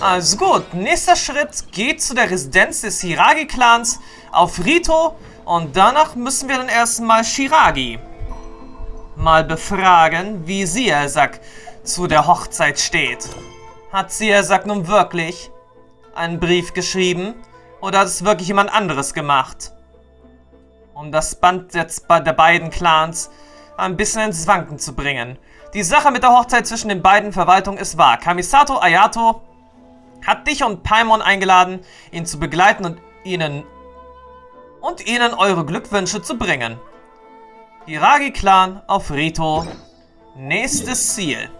Also gut, nächster Schritt geht zu der Residenz des Hiiragi-Clans auf Rito und danach müssen wir dann erstmal Hiiragi mal befragen, wie sie, er sagt, zu der Hochzeit steht. Hat sie, er sagt, nun wirklich einen Brief geschrieben oder hat es wirklich jemand anderes gemacht? Um das Band jetzt der beiden Clans ein bisschen ins Wanken zu bringen. Die Sache mit der Hochzeit zwischen den beiden Verwaltungen ist wahr. Kamisato Ayato hat dich und Paimon eingeladen, ihn zu begleiten und ihnen eure Glückwünsche zu bringen. Hiiragi Clan auf Rito. Nächstes Ziel.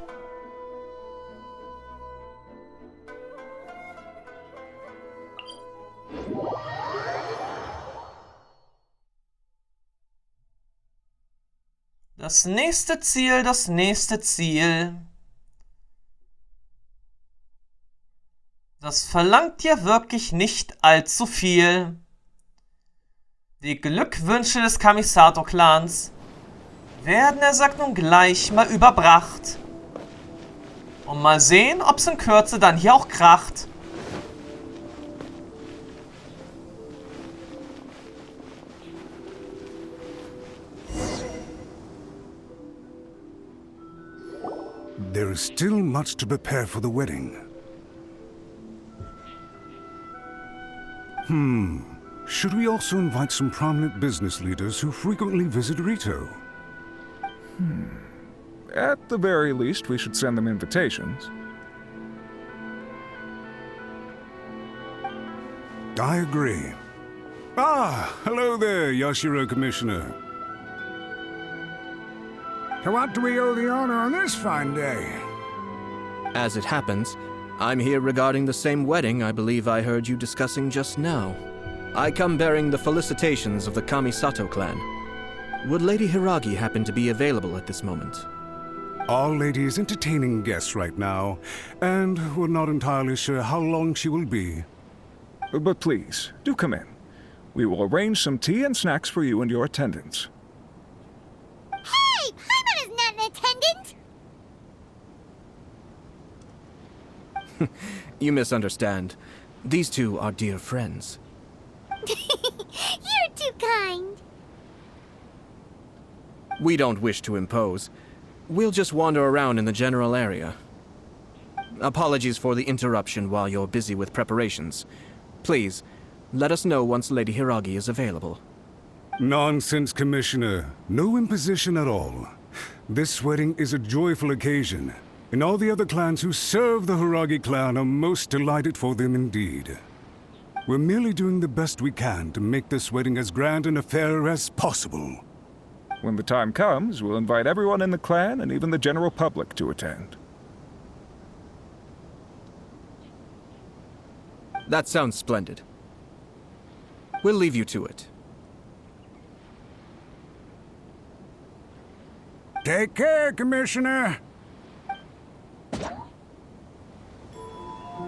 Das nächste Ziel. Das verlangt ja wirklich nicht allzu viel. Die Glückwünsche des Kamisato-Clans werden, er sagt, nun gleich mal überbracht. Und mal sehen, ob es in Kürze dann hier auch kracht. There is still much to prepare for the wedding. Should we also invite some prominent business leaders who frequently visit Rito? At the very least, we should send them invitations. I agree. Ah, hello there, Yashiro Commissioner. To what do we owe the honor on this fine day? As it happens, I'm here regarding the same wedding I believe I heard you discussing just now. I come bearing the felicitations of the Kamisato clan. Would Lady Hiiragi happen to be available at this moment? Our lady is entertaining guests right now, and we're not entirely sure how long she will be. But please, do come in. We will arrange some tea and snacks for you and your attendants. Hey! Paimon is not an attendant! You misunderstand. These two are dear friends. You're too kind. We don't wish to impose. We'll just wander around in the general area. Apologies for the interruption while you're busy with preparations. Please, let us know once Lady Hiiragi is available. Nonsense, Commissioner. No imposition at all. This wedding is a joyful occasion, and all the other clans who serve the Hiiragi clan are most delighted for them indeed. We're merely doing the best we can to make this wedding as grand an affair as possible. When the time comes, we'll invite everyone in the clan and even the general public to attend. That sounds splendid. We'll leave you to it. Take care, Commissioner.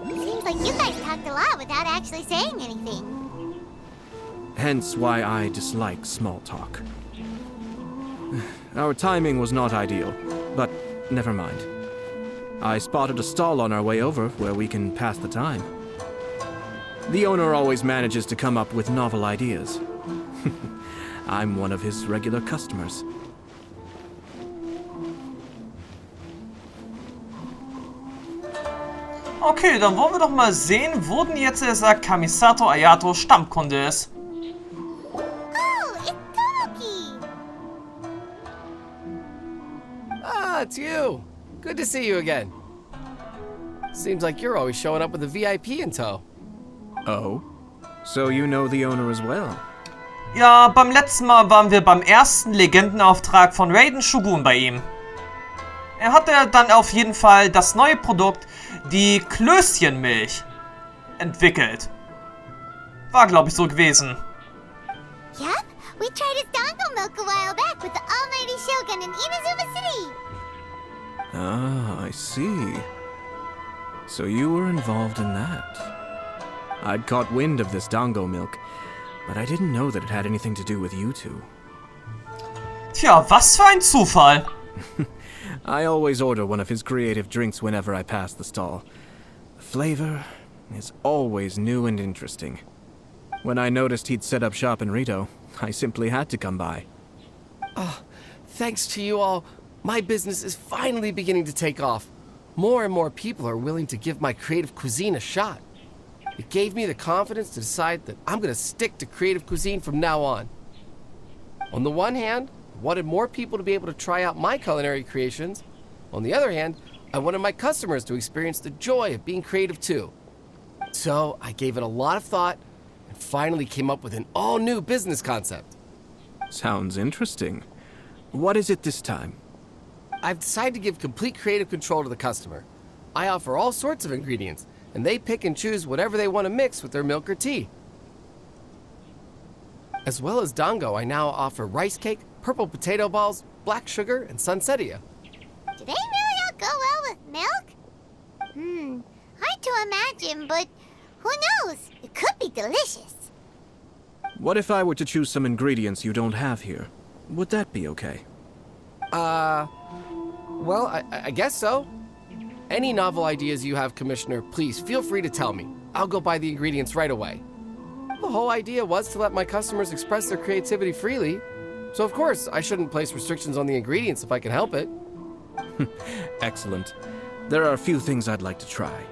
Seems like you guys talked a lot without actually saying anything. Hence why I dislike small talk. Our timing was not ideal, but never mind. I spotted a stall on our way over where we can pass the time. The owner always manages to come up with novel ideas. I'm one of his regular customers. Okay, dann wollen wir doch mal sehen, wo denn jetzt dieser Kamisato Ayato Stammkunde ist. Oh, it's Tomoki! Ah, it's you. Good to see you again. Seems like you're always showing up with a VIP in tow. Oh? So you know the owner as well? Ja, beim letzten Mal waren wir beim ersten Legendenauftrag von Raiden Shogun bei ihm. Er hatte dann auf jeden Fall das neue Produkt, die Klößchenmilch, entwickelt. War, glaube ich, so gewesen. Yep, we tried his dango milk a while back with the almighty Shogun in Inazuma City. Ah, I see. So you were involved in that. I'd caught wind of this dango milk, but I didn't know that it had anything to do with you two. Tja, was für ein Zufall. I always order one of his creative drinks whenever I pass the stall. The flavor is always new and interesting. When I noticed he'd set up shop in Rito, I simply had to come by. Thanks to you all, my business is finally beginning to take off. More and more people are willing to give my creative cuisine a shot. It gave me the confidence to decide that I'm going to stick to creative cuisine from now on. On the one hand, I wanted more people to be able to try out my culinary creations. On the other hand, I wanted my customers to experience the joy of being creative too. So I gave it a lot of thought and finally came up with an all-new business concept. Sounds interesting. What is it this time? I've decided to give complete creative control to the customer. I offer all sorts of ingredients, and they pick and choose whatever they want to mix with their milk or tea. As well as dango, I now offer rice cake, purple potato balls, black sugar, and sunsettia. Do they really all go well with milk? Hard to imagine, but who knows? It could be delicious. What if I were to choose some ingredients you don't have here? Would that be okay? Well, I guess so. Any novel ideas you have, Commissioner, please feel free to tell me. I'll go buy the ingredients right away. The whole idea was to let my customers express their creativity freely. So of course, I shouldn't place restrictions on the ingredients if I can help it. Excellent. There are a few things I'd like to try.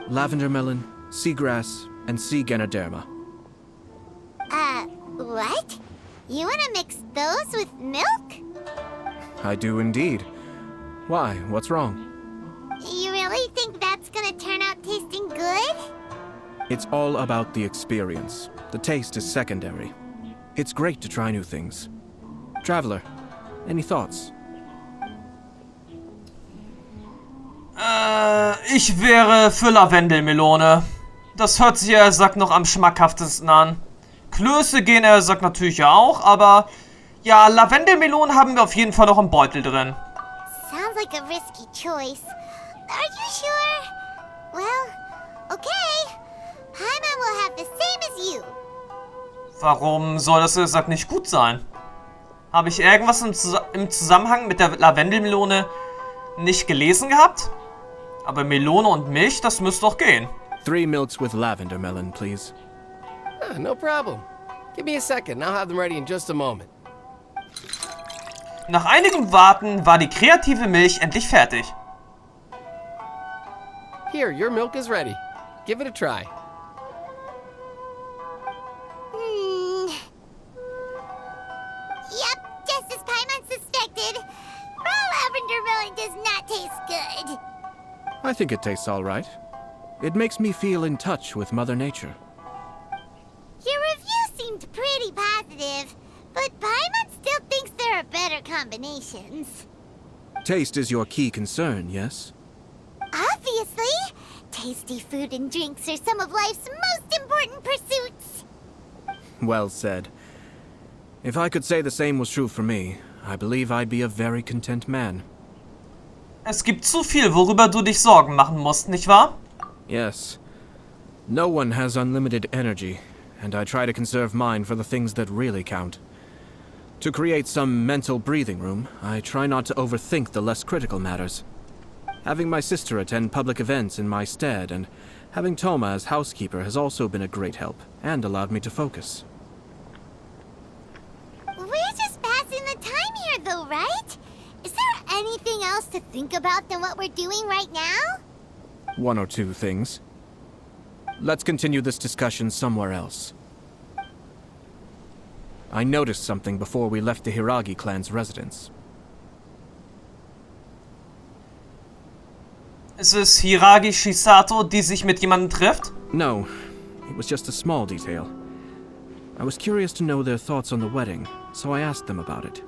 Lavender melon, seagrass, and sea ganoderma. What? You want to mix those with milk? I do indeed. Why? What's wrong? You really think that's gonna turn out tasting good? It's all about the experience. The taste is secondary. It's great to try new things. Traveler, any thoughts? Ich wäre für Lavendelmelone. Das hört sich ehrlich gesagt noch am schmackhaftesten an. Klöße gehen ehrlich gesagt natürlich ja auch, aber ja, Lavendelmelonen haben wir auf jeden Fall noch im Beutel drin. Sounds like a risky choice. Are you sure? Well, okay. Paimon will have the same as you. Warum soll das ehrlich gesagt nicht gut sein? Habe ich irgendwas im Zusammenhang mit der Lavendelmelone nicht gelesen gehabt? Aber Melone und Milch, das müsste doch gehen. 3 milks with lavender melon, please. No problem. Give me a second, I'll have them ready in just a moment. Nach einigem Warten war die kreative Milch endlich fertig. Here, your milk is ready. Give it a try. Yep, just as Paimon suspected. Raw lavender melon does not taste good. I think it tastes all right. It makes me feel in touch with Mother Nature. Your review seemed pretty positive, but Paimon still thinks there are better combinations. Taste is your key concern, yes? Obviously! Tasty food and drinks are some of life's most important pursuits. Well said. If I could say the same was true for me, I believe I'd be a very content man. Es gibt zu viel, worüber du dich Sorgen machen musst, nicht wahr? Yes. No one has unlimited energy, and I try to conserve mine for the things that really count. To create some mental breathing room, I try not to overthink the less critical matters. Having my sister attend public events in my stead, and having Toma as housekeeper has also been a great help, and allowed me to focus. We're just passing the time here, though, right? Is there anything else to think about than what we're doing right now? 1 or 2 things. Let's continue this discussion somewhere else. I noticed something before we left the Hiiragi clan's residence. Ist es Hiiragi Shisato, die sich mit jemandem trifft? No, it was just a small detail. I was curious to know their thoughts on the wedding, so I asked them about it.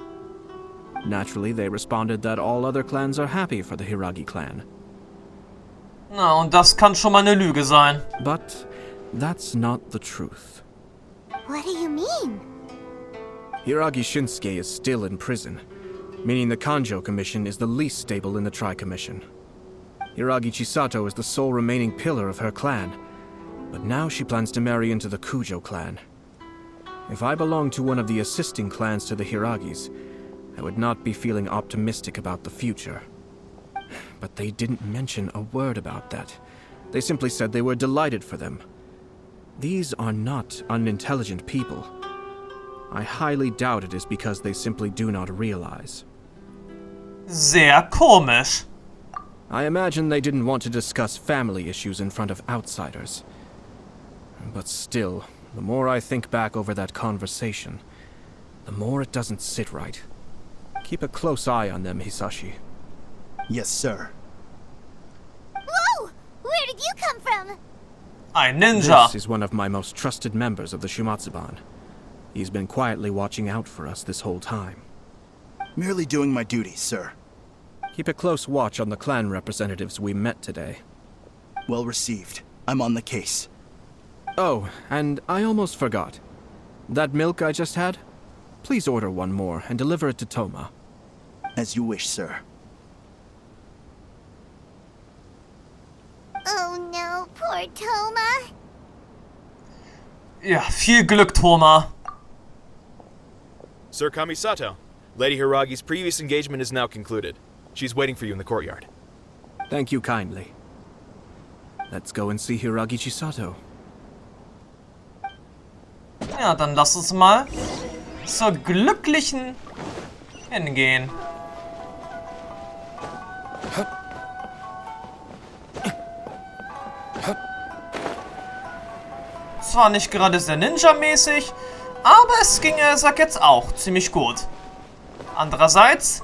Naturally, they responded that all other clans are happy for the Hiiragi clan. Na, und das kann schon mal eine Lüge sein. But that's not the truth. What do you mean? Hiiragi Shinsuke is still in prison, meaning the Kanjo Commission is the least stable in the Tri-Commission. Hiiragi Chisato is the sole remaining pillar of her clan, but now she plans to marry into the Kujo clan. If I belonged to one of the assisting clans to the Hiiragis, I would not be feeling optimistic about the future. But they didn't mention a word about that, They simply said they were delighted for them. These are not unintelligent people. I highly doubt it is because they simply do not realize. Sehr komisch. I imagine they didn't want to discuss family issues in front of outsiders. But still, the more I think back over that conversation, the more it doesn't sit right. Keep a close eye on them, Hisashi. Yes, sir. Whoa! Where did you come from? Ein Ninja. This is one of my most trusted members of the Shumatsuban. He's been quietly watching out for us this whole time. Merely doing my duty, sir. Keep a close watch on the clan representatives we met today. Well received. I'm on the case. Oh, and I almost forgot. That milk I just had? Please order one more and deliver it to Toma. As you wish, sir. Oh no, poor Toma. Ja, viel Glück, Toma. Sir Kamisato, Lady Hiiragi's previous engagement is now concluded. She's waiting for you in the courtyard. Thank you kindly. Let's go and see Hiiragi Chisato. Ja, dann lass uns mal zur Glücklichen hingehen. Zwar nicht gerade sehr Ninja-mäßig, aber es ging, sag jetzt auch, ziemlich gut. Andererseits,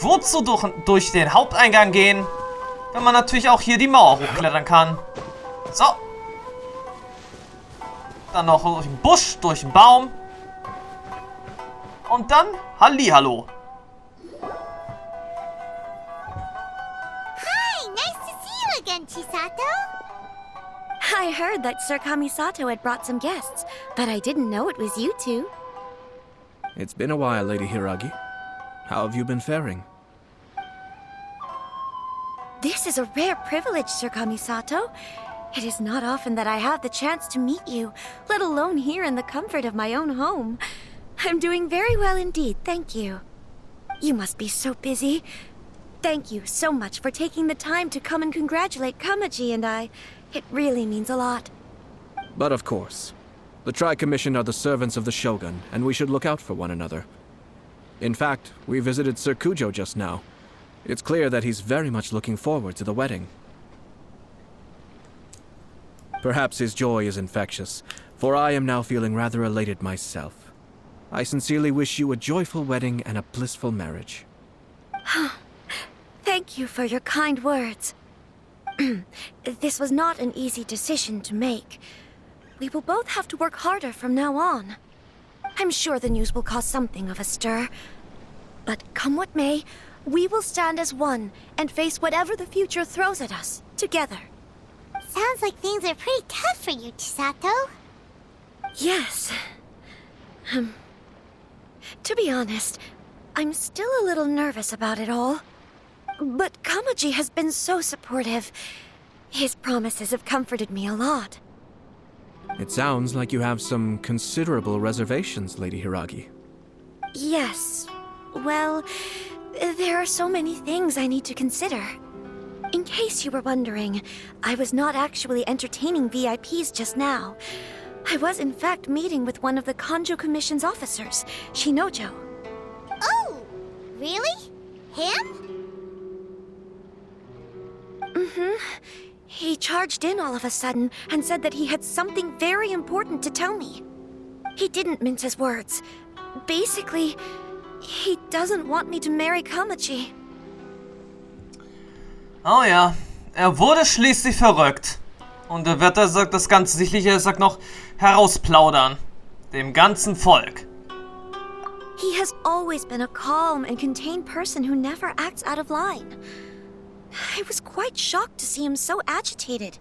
wozu durch den Haupteingang gehen, wenn man natürlich auch hier die Mauer hochklettern kann. So. Dann noch durch den Busch, durch den Baum. Und dann Hallihallo. Hi, nice to see you again, Chisato. I heard that Sir Kamisato had brought some guests, but I didn't know it was you two. It's been a while, Lady Hiiragi. How have you been faring? This is a rare privilege, Sir Kamisato. It is not often that I have the chance to meet you, let alone here in the comfort of my own home. I'm doing very well indeed, thank you. You must be so busy. Thank you so much for taking the time to come and congratulate Kamaji and I. It really means a lot. But of course. The Tri-Commission are the servants of the Shogun, and we should look out for one another. In fact, we visited Sir Kujo just now. It's clear that he's very much looking forward to the wedding. Perhaps his joy is infectious, for I am now feeling rather elated myself. I sincerely wish you a joyful wedding and a blissful marriage. Thank you for your kind words. This was not an easy decision to make. We will both have to work harder from now on. I'm sure the news will cause something of a stir. But come what may, we will stand as one and face whatever the future throws at us, together. Sounds like things are pretty tough for you, Chisato. Yes. To be honest, I'm still a little nervous about it all. But Kamaji has been so supportive. His promises have comforted me a lot. It sounds like you have some considerable reservations, Lady Hiiragi. Yes. Well, there are so many things I need to consider. In case you were wondering, I was not actually entertaining VIPs just now. I was in fact meeting with one of the Kanjo Commission's officers, Shinojo. Oh, really? Him? He charged in all of a sudden and said that he had something very important to tell me. He didn't mince his words. Basically, he doesn't want me to marry Kamaji. Oh ja, wurde schließlich verrückt. Und er wird das Ganze sicherlich noch herausplaudern. Dem ganzen Volk. He has always been a calm and contained person who never acts out of line. I was quite shocked to see him so agitated.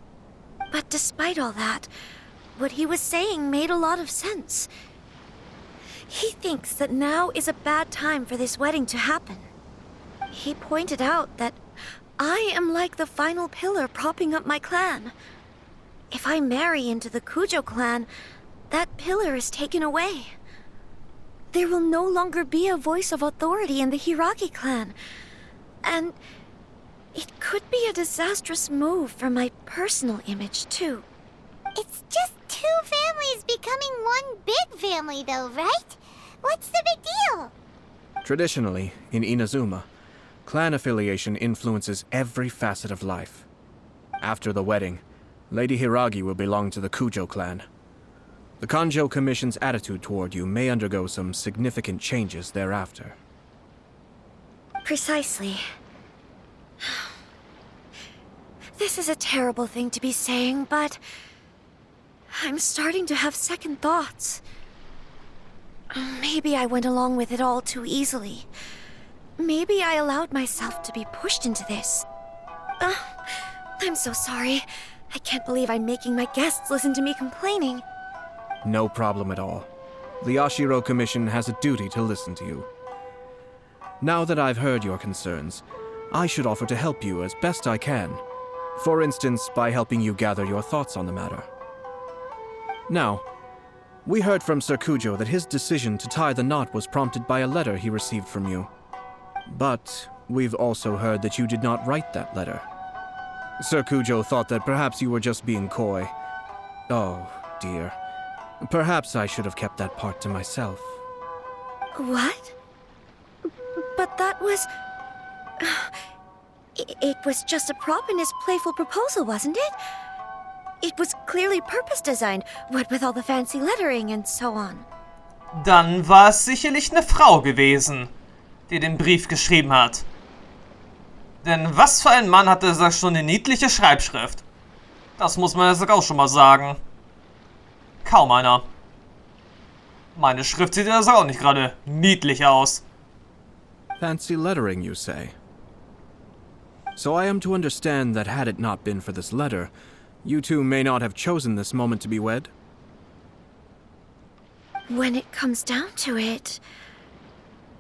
But despite all that, what he was saying made a lot of sense. He thinks that now is a bad time for this wedding to happen. He pointed out that I am like the final pillar propping up my clan. If I marry into the Kujo clan, that pillar is taken away. There will no longer be a voice of authority in the Hiiragi clan. And It could be a disastrous move for my personal image, too. It's just two families becoming one big family, though, right? What's the big deal? Traditionally, in Inazuma, clan affiliation influences every facet of life. After the wedding, Lady Hiiragi will belong to the Kuyou clan. The Kanjo Commission's attitude toward you may undergo some significant changes thereafter. Precisely. This is a terrible thing to be saying, but I'm starting to have second thoughts. Maybe I went along with it all too easily. Maybe I allowed myself to be pushed into this. I'm so sorry. I can't believe I'm making my guests listen to me complaining. No problem at all. The Yashiro Commission has a duty to listen to you. Now that I've heard your concerns, I should offer to help you as best I can. For instance, by helping you gather your thoughts on the matter. Now, we heard from Sir Kuyou that his decision to tie the knot was prompted by a letter he received from you. But we've also heard that you did not write that letter. Sir Kuyou thought that perhaps you were just being coy. Oh, dear. Perhaps I should have kept that part to myself. What? But that was... It was just a prop in his playful proposal, wasn't it? It was clearly purpose-designed, what with all the fancy lettering and so on. Dann war es sicherlich eine Frau gewesen, die den Brief geschrieben hat. Denn was für ein Mann hatte da schon eine niedliche Schreibschrift? Das muss man jetzt auch schon mal sagen. Kaum einer. Meine Schrift sieht also auch nicht gerade niedlich aus. Fancy lettering, you say? So I am to understand that had it not been for this letter, you two may not have chosen this moment to be wed? When it comes down to it...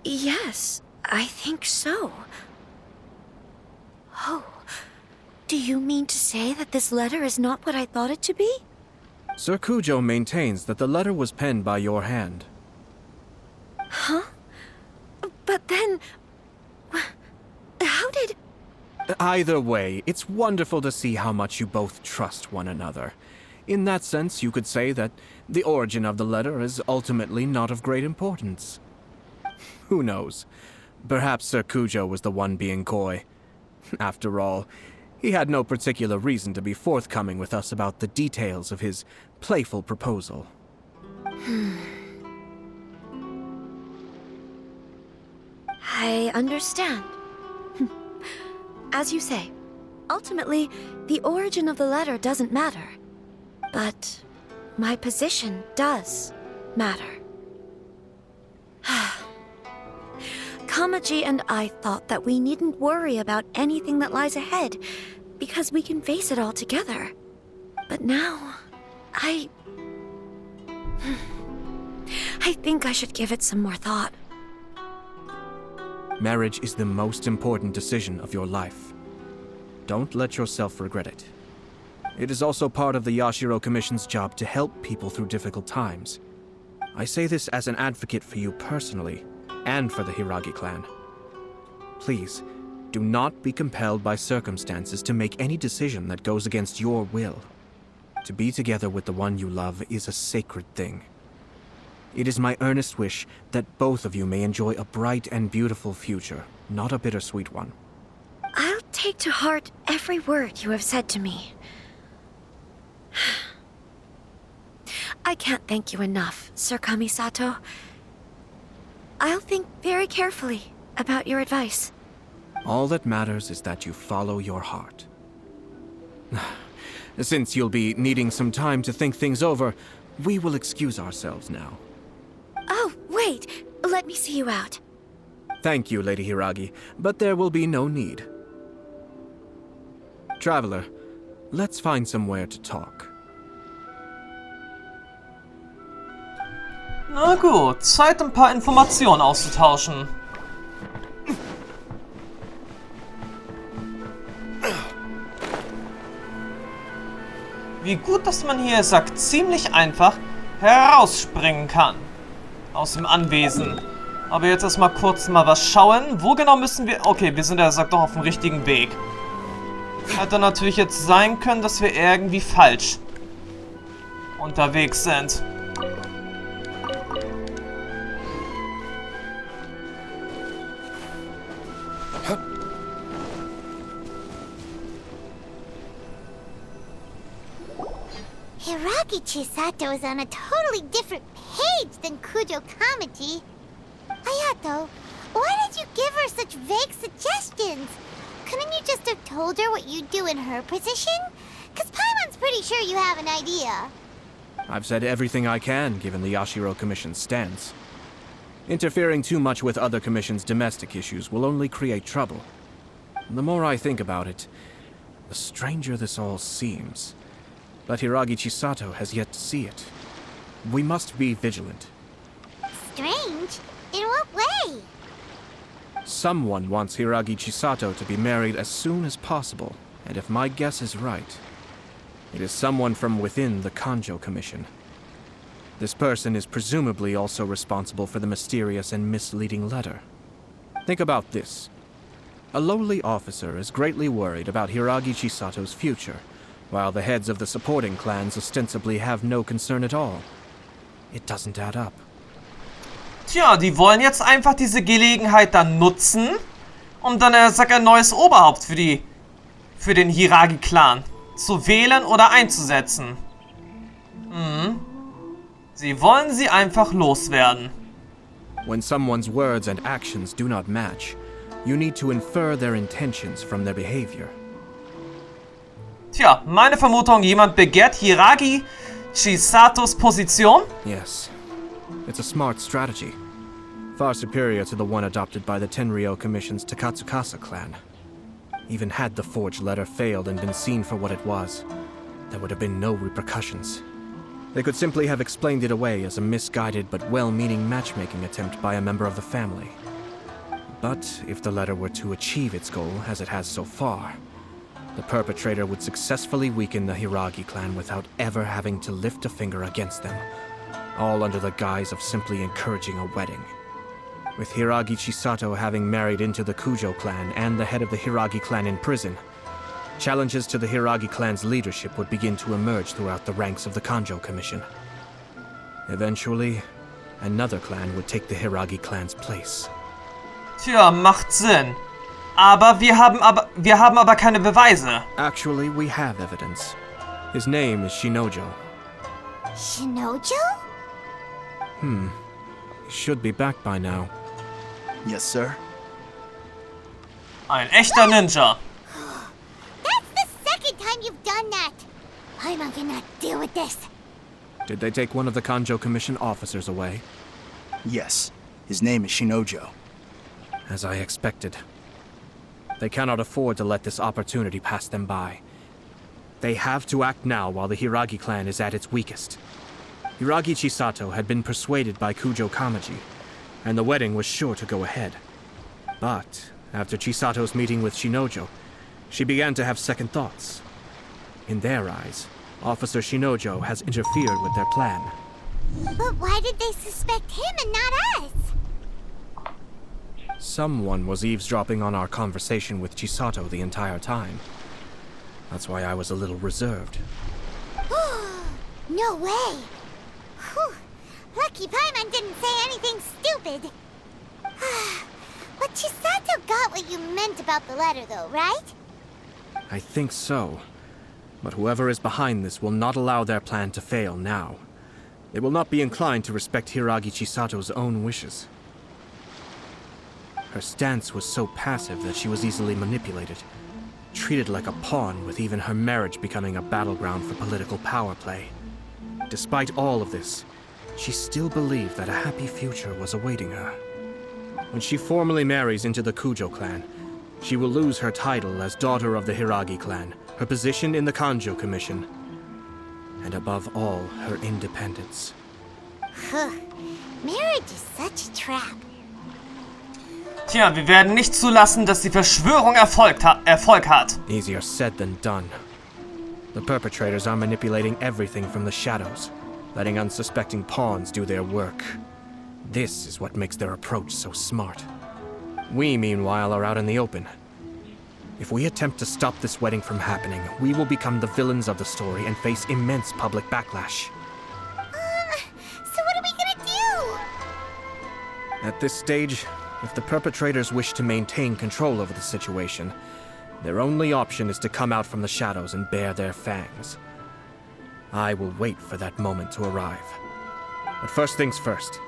yes, I think so. Oh, do you mean to say that this letter is not what I thought it to be? Sir Kuyou maintains that the letter was penned by your hand. Huh? But then... how did... Either way, it's wonderful to see how much you both trust one another. In that sense, you could say that the origin of the letter is ultimately not of great importance. Who knows? Perhaps Sir Kuyou was the one being coy. After all, he had no particular reason to be forthcoming with us about the details of his playful proposal. I understand. As you say, ultimately, the origin of the letter doesn't matter. But my position does matter. Kamaji and I thought that we needn't worry about anything that lies ahead, because we can face it all together. But now, I think I should give it some more thought. Marriage is the most important decision of your life. Don't let yourself regret it. It is also part of the Yashiro Commission's job to help people through difficult times. I say this as an advocate for you personally, and for the Hiiragi clan. Please, do not be compelled by circumstances to make any decision that goes against your will. To be together with the one you love is a sacred thing. It is my earnest wish that both of you may enjoy a bright and beautiful future, not a bittersweet one. I'll take to heart every word you have said to me. I can't thank you enough, Sir Kamisato. I'll think very carefully about your advice. All that matters is that you follow your heart. Since you'll be needing some time to think things over, we will excuse ourselves now. Oh, wait! Let me see you out. Thank you, Lady Hiiragi, but there will be no need. Traveler, let's find somewhere to talk. Na gut, Zeit ein paar Informationen auszutauschen. Wie gut, dass man hier, sagt, ziemlich einfach herausspringen kann. Aus dem Anwesen. Aber jetzt erstmal kurz was schauen. Wo genau müssen wir... Okay, wir sind ja, sagt doch, auf dem richtigen Weg. Hätte natürlich jetzt sein können, dass wir irgendwie falsch unterwegs sind. Hiiragi Chisato is on a totally different page than Kuyou Kamaji. Ayato, why did you give her such vague suggestions? Couldn't you just have told her what you'd do in her position? Cause Paimon's pretty sure you have an idea. I've said everything I can, given the Yashiro Commission's stance. Interfering too much with other commissions' domestic issues will only create trouble. The more I think about it, the stranger this all seems. But Hiiragi Chisato has yet to see it. We must be vigilant. Strange? In what way? Someone wants Hiiragi Chisato to be married as soon as possible, and if my guess is right, it is someone from within the Kanjo Commission. This person is presumably also responsible for the mysterious and misleading letter. Think about this. A lowly officer is greatly worried about Hiiragi Chisato's future, while the heads of the supporting clans ostensibly have no concern at all. It doesn't add up. Tja, die wollen jetzt einfach diese Gelegenheit dann nutzen, um dann ein neues Oberhaupt für den Hiiragi-Clan zu wählen oder einzusetzen. Sie wollen sie einfach loswerden. When someone's words and actions do not match, you need to infer their intentions from their behavior. Tja, meine Vermutung, jemand begehrt Hiiragi Chisatos Position? Yes. It's a smart strategy. Far superior to the one adopted by the Tenryou Commission's Takatsukasa clan. Even had the forged letter failed and been seen for what it was, there would have been no repercussions. They could simply have explained it away as a misguided but well-meaning matchmaking attempt by a member of the family. But if the letter were to achieve its goal, as it has so far, the perpetrator would successfully weaken the Hiiragi clan without ever having to lift a finger against them, all under the guise of simply encouraging a wedding. With Hiiragi Chisato having married into the Kuyou clan and the head of the Hiiragi clan in prison, challenges to the Hiiragi clan's leadership would begin to emerge throughout the ranks of the Kanjo Commission. Eventually, another clan would take the Hiiragi clan's place. Tja, macht Sinn. Aber wir haben aber keine Beweise. Actually, we have evidence. His name is Shinojo. Shinojo? He should be back by now. Yes, sir. Ein echter Ninja. That's the second time you've done that. Paimon cannot deal with this. Did they take one of the Kanjo Commission officers away? Yes. His name is Shinojo. As I expected. They cannot afford to let this opportunity pass them by. They have to act now while the Hiiragi clan is at its weakest. Hiiragi Chisato had been persuaded by Kujou Kamaji, and the wedding was sure to go ahead. But after Chisato's meeting with Shinojo, she began to have second thoughts. In their eyes, Officer Shinojo has interfered with their plan. But why did they suspect him and not us? Someone was eavesdropping on our conversation with Chisato the entire time. That's why I was a little reserved. No way. Whew. Lucky Paimon didn't say anything stupid. But Chisato got what you meant about the letter though, right? I think so. But whoever is behind this will not allow their plan to fail now. They will not be inclined to respect Hiiragi Chisato's own wishes. Her stance was so passive that she was easily manipulated, treated like a pawn, with even her marriage becoming a battleground for political power play. Despite all of this, she still believed that a happy future was awaiting her. When she formally marries into the Kujou clan, she will lose her title as daughter of the Hiiragi clan, her position in the Kanjo Commission, and above all, her independence. Marriage is such a trap. Tja, wir werden nicht zulassen, dass die Verschwörung Erfolg hat. Easier said than done. The perpetrators are manipulating everything from the shadows, letting unsuspecting pawns do their work. This is what makes their approach so smart. We, meanwhile, are out in the open. If we attempt to stop this wedding from happening, we will become the villains of the story and face immense public backlash. So what are we gonna do? At this stage, if the perpetrators wish to maintain control over the situation, their only option is to come out from the shadows and bare their fangs. I will wait for that moment to arrive. But first things first,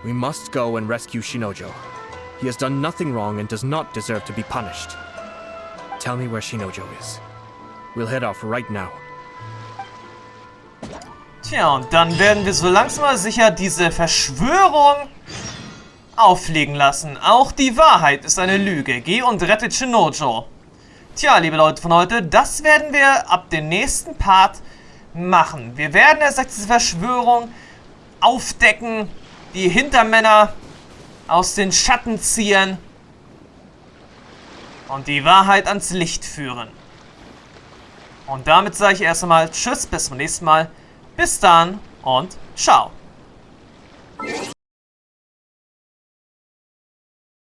we must go and rescue Shinojo. He has done nothing wrong and does not deserve to be punished. Tell me where Shinojo is. We'll head off right now. Tja, und dann werden wir so langsam aber sicher diese Verschwörung auffliegen lassen. Auch die Wahrheit ist eine Lüge. Geh und rette Shinojo. Tja, liebe Leute von heute, das werden wir ab dem nächsten Part machen. Wir werden erst diese Verschwörung aufdecken, die Hintermänner aus den Schatten ziehen und die Wahrheit ans Licht führen. Und damit sage ich erst einmal Tschüss, bis zum nächsten Mal. Bis dann und ciao.